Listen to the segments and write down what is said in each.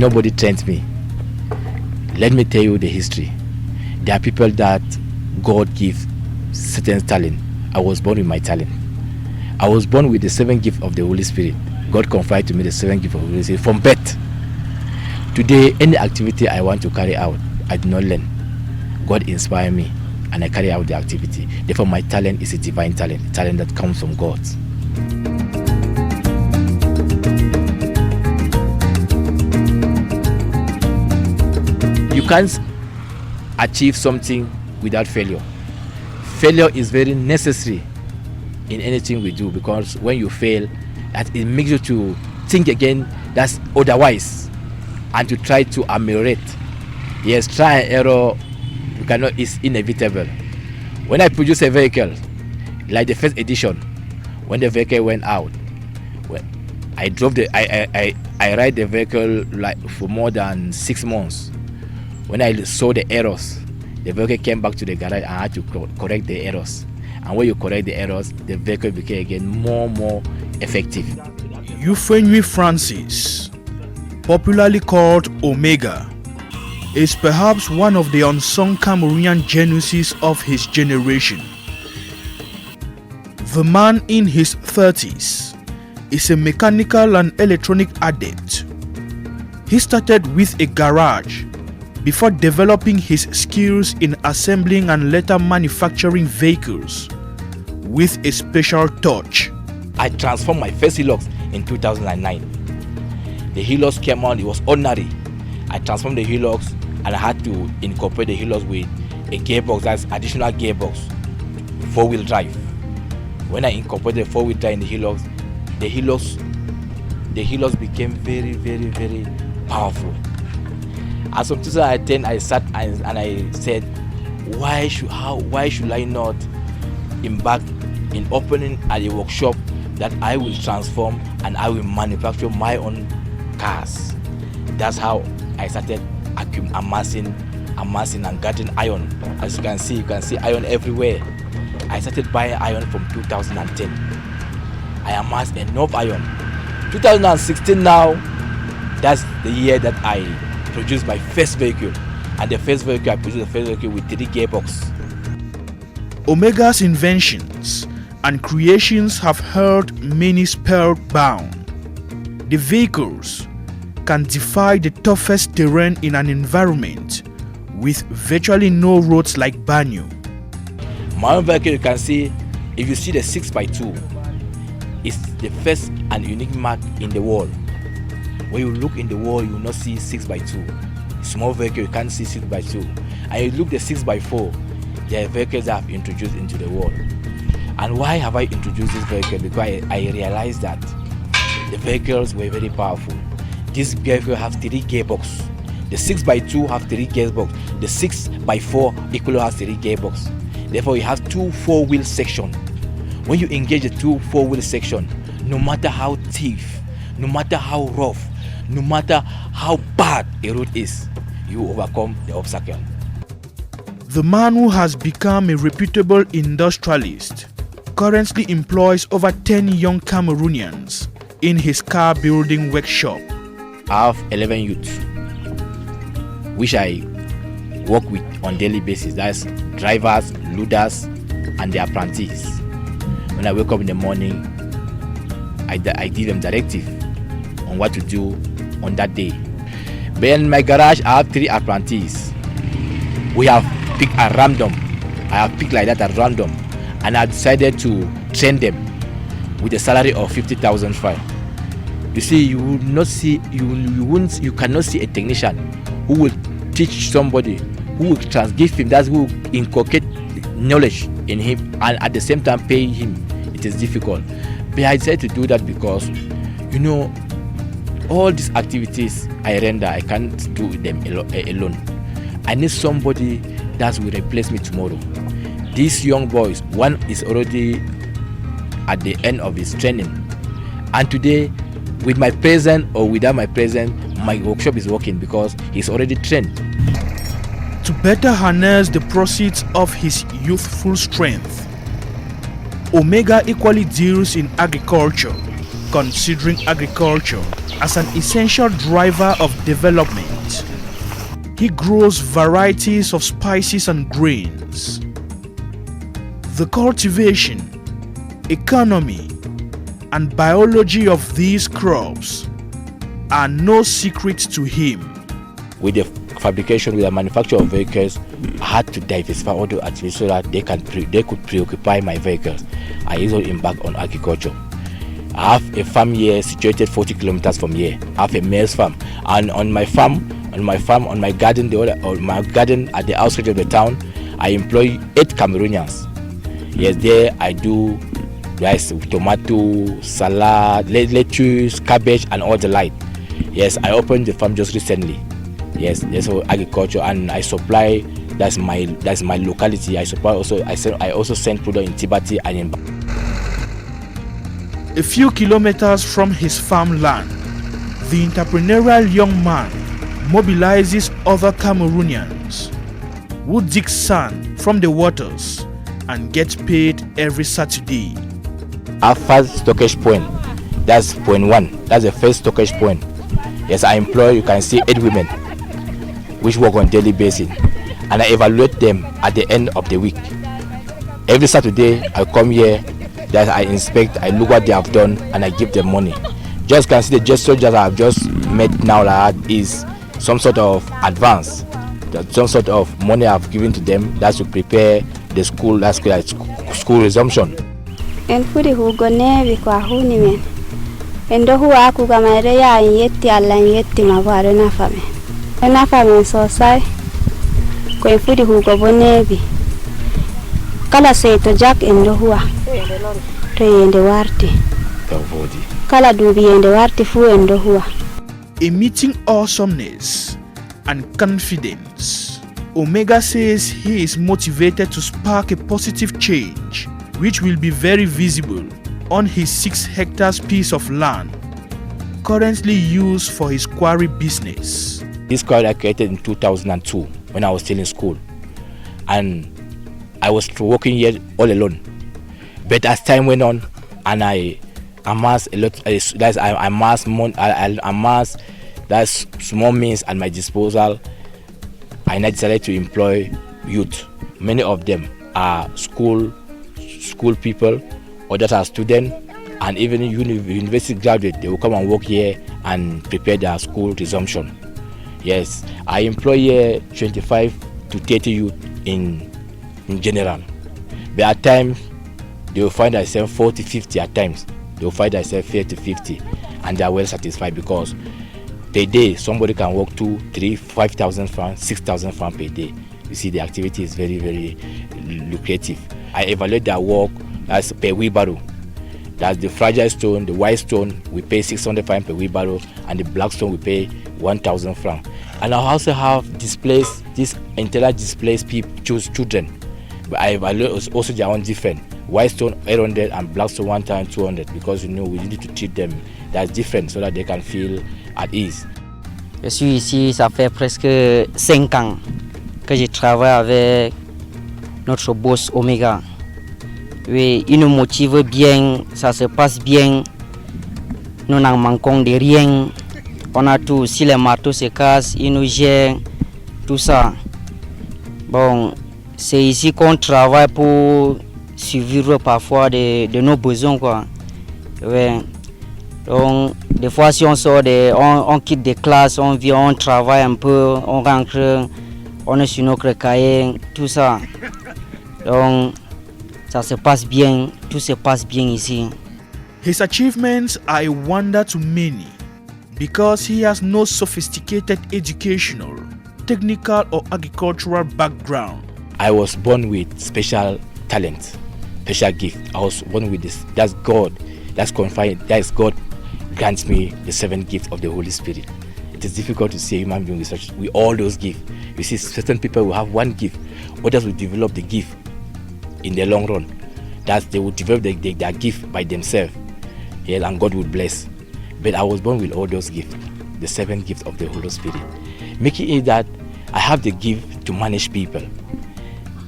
nobody trained me. Let me tell you the history. There are people that God gives certain talent. I was born with my talent. I was born with the 7 gift of the Holy Spirit. God confided to me the 7 gift of the Holy Spirit from birth. Today, any activity I want to carry out, I do not learn. God inspired me and I carry out the activity. Therefore, my talent is a divine talent, a talent that comes from God. You can't achieve something without failure. Failure is very necessary in anything we do, because when you fail, that it makes you to think again that's otherwise and to try to ameliorate. Yes, try and error you cannot, is inevitable. When I produce a vehicle, like the first edition, when the vehicle went out, when I drove the I ride the vehicle like for more than 6 months. When I saw the errors, the vehicle came back to the garage and I had to correct the errors. And when you correct the errors, the vehicle became again more effective. Euphemie Francis, popularly called Omega, is perhaps one of the unsung Cameroonian geniuses of his generation. The man in his 30s is a mechanical and electronic adept. He started with a garage before developing his skills in assembling and later manufacturing vehicles with a special touch. I transformed my first Hilux in 2009. The Hilux came on, it was ordinary. I transformed the Hilux and I had to incorporate the Hilux with a gearbox, that's additional gearbox, 4-wheel drive. When I incorporated the 4-wheel drive in the Hilux became very powerful. As of 2010, I sat and I said, why should I not embark in opening a workshop that I will transform and I will manufacture my own cars. That's how I started amassing and gathering iron. As you can see iron everywhere. I started buying iron from 2010. I amassed enough iron. 2016 now, that's the year that I produced my first vehicle. And the first vehicle, I produced the first vehicle with 3 gearbox. Omega's inventions and creations have held many spellbound. The vehicles can defy the toughest terrain in an environment with virtually no roads like Banyo. My own vehicle, you can see, if you see the 6x2, it's the first and unique mark in the world. When you look in the world, you will not see 6x2. Small vehicle, you can't see 6x2. And you look the 6x4, there are vehicles that I've introduced into the world. And why have I introduced this vehicle? Because I realized that the vehicles were very powerful. This vehicle has 3 gearbox. The 6x2 have 3 gearbox. The 6x4 equally has 3 gearbox. Therefore, you have 2 4-wheel sections. When you engage the 2 4-wheel sections, no matter how stiff, no matter how rough, no matter how bad a road is, you overcome the obstacle. The man who has become a reputable industrialist currently employs over 10 young Cameroonians in his car building workshop. I have 11 youths, which I work with on daily basis. That's drivers, loaders, and the apprentices. When I wake up in the morning, I give them directive on what to do on that day. But in my garage, I have 3 apprentices. We have picked at random. I have picked like that at random, and I decided to train them with a salary of 50,000 francs. You see, you will not see, you cannot see a technician who will teach somebody, who will give him, that's who will inculcate knowledge in him and at the same time pay him. It is difficult. But I decided to do that because, you know, all these activities I render, I can't do them alone. I need somebody that will replace me tomorrow. These young boys, one is already at the end of his training, and today, with my presence or without my presence, my workshop is working because he's already trained. To better harness the proceeds of his youthful strength, Omega equally deals in agriculture, considering agriculture as an essential driver of development. He grows varieties of spices and grains. The cultivation, economy, and biology of these crops are no secret to him. With the fabrication, with the manufacture of vehicles, I had to diversify all the activities so that they could preoccupy my vehicles. I usually embark on agriculture. I have a farm here situated 40 kilometers from here. I have a maize farm, and on my garden at the outskirts of the town, I employ 8 Cameroonians. Yes, there I do rice, tomato, salad, lettuce, cabbage, and all the like. Yes, I opened the farm just recently. Yes, there's agriculture, and I supply. That's my locality. I supply also. I also send product in Tibati and in. A few kilometers from his farmland, the entrepreneurial young man mobilizes other Cameroonians who dig sand from the waters and get paid every Saturday. Our first stockage point, that's point 1. That's the first stockage point. Yes, I employ, you can see, 8 women which work on daily basis, and I evaluate them at the end of the week. Every Saturday I come here, that I inspect, I look what they have done, and I give them money. Just can see the gesture that I have just made now, that is some sort of advance, some sort of money I've given to them. That's to prepare the school, that's school resumption. En fudi hugo nevi kwa huni men. Endo huwa aku kamere ya yeti ala yeti mabare na fame. Na fame so sai. Kwa fudi hugo bonevi. Kala seto jack endo huwa. To yende warti. Kala dubi yende warti fu endo huwa. Emitting awesomeness and confidence, Omega says he is motivated to spark a positive change which will be very visible on his 6 hectares piece of land currently used for his quarry business. This quarry I created in 2002 when I was still in school, and I was working here all alone. But as time went on, and I amassed a lot, I amassed that small means at my disposal, and I decided to employ youth. Many of them are school people, others are students, and even university graduates. They will come and work here and prepare their school resumption. Yes, I employ here 25 to 30 youth in general. But at times, they will find themselves 40, 50 at times. They will find themselves 30, 50, and they are well satisfied because per day somebody can work 2, 3, 5,000 francs, 6,000 francs per day. You see, the activity is very, very lucrative. I evaluate their work as per wheelbarrow. That's the fragile stone, the white stone, we pay 600 francs per wheelbarrow, and the black stone we pay 1,000 francs. And I also have displaced, this entire displaced people, children. But I evaluate also their own different. White stone 800 and black stone 1,200, because we need to treat them that's different so that they can feel at ease. Je suis ici, ça fait presque 5 ans que je travaille avec notre boss Omega. Oui, il nous motive bien, ça se passe bien. Nous n'en manquons de rien. On a tout, si les marteaux se cassent, il nous gère, tout ça. Bon, c'est ici qu'on travaille pour survivre parfois de nos besoins, quoi. Ouais. Donc, des fois, si on sort, on quitte des classes, on vient, on travaille un peu, on rentre, on est sur notre cahier, tout ça. Donc, ça se passe bien, tout se passe bien ici. His achievements are a wonder to many because he has no sophisticated educational, technical, or agricultural background. I was born with special talent, special gift. I was born with this. That's God. That's confined. That's God grants me the 7 gifts of the Holy Spirit. It is difficult to see a human being with all those gifts. You see, certain people will have 1 gift, others will develop the gift in the long run. That they will develop their gift by themselves. Yes, and God will bless. But I was born with all those gifts, the 7 gifts of the Holy Spirit, making it that I have the gift to manage people.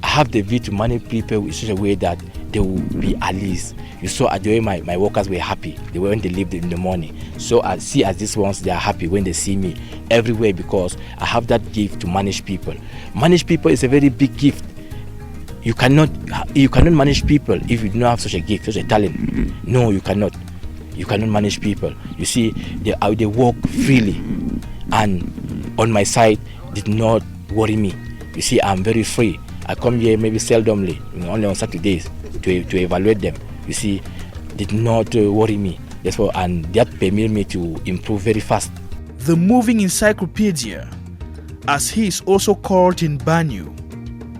I have the gift to manage people in such a way that they will be at least. You saw the way my workers were happy. They were when they leave in the morning. So I see as these ones, they are happy when they see me everywhere, because I have that gift to manage people. Manage people is a very big gift. You cannot manage people if you do not have such a gift, such a talent. No, you cannot. You cannot manage people. You see, they work freely, and on my side did not worry me. You see, I'm very free. I come here maybe seldomly, only on Saturdays to evaluate them. You see, did not worry me. Therefore, and that permitted me to improve very fast. The moving encyclopedia, as he is also called in Banyo,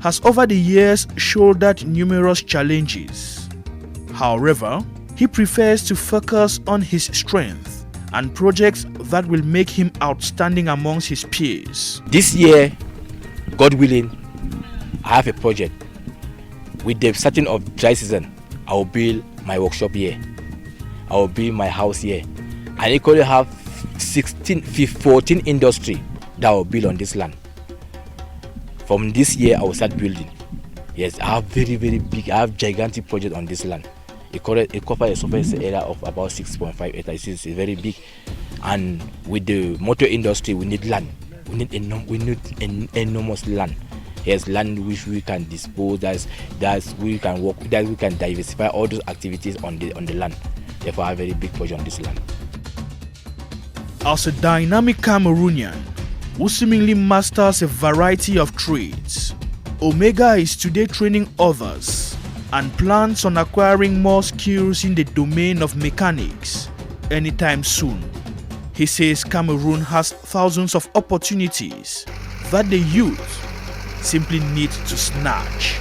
has over the years shouldered numerous challenges. However, he prefers to focus on his strength and projects that will make him outstanding amongst his peers. This year, God willing, I have a project. With the starting of dry season, I will build my workshop here. I will build my house here. I equally have 14 industry that I will build on this land. From this year, I will start building. Yes, I have very big, I have gigantic project on this land. It covers a surface area of about 6.5 acres. It's very big. And with the motor industry, we need land. We need enormous land. Yes, land which we can dispose, that we can work, that we can diversify all those activities on the land. Therefore, I have a very big project on this land. As a dynamic Cameroonian who seemingly masters a variety of trades, Omega is today training others and plans on acquiring more skills in the domain of mechanics anytime soon. He says Cameroon has thousands of opportunities that the youth simply need to snatch.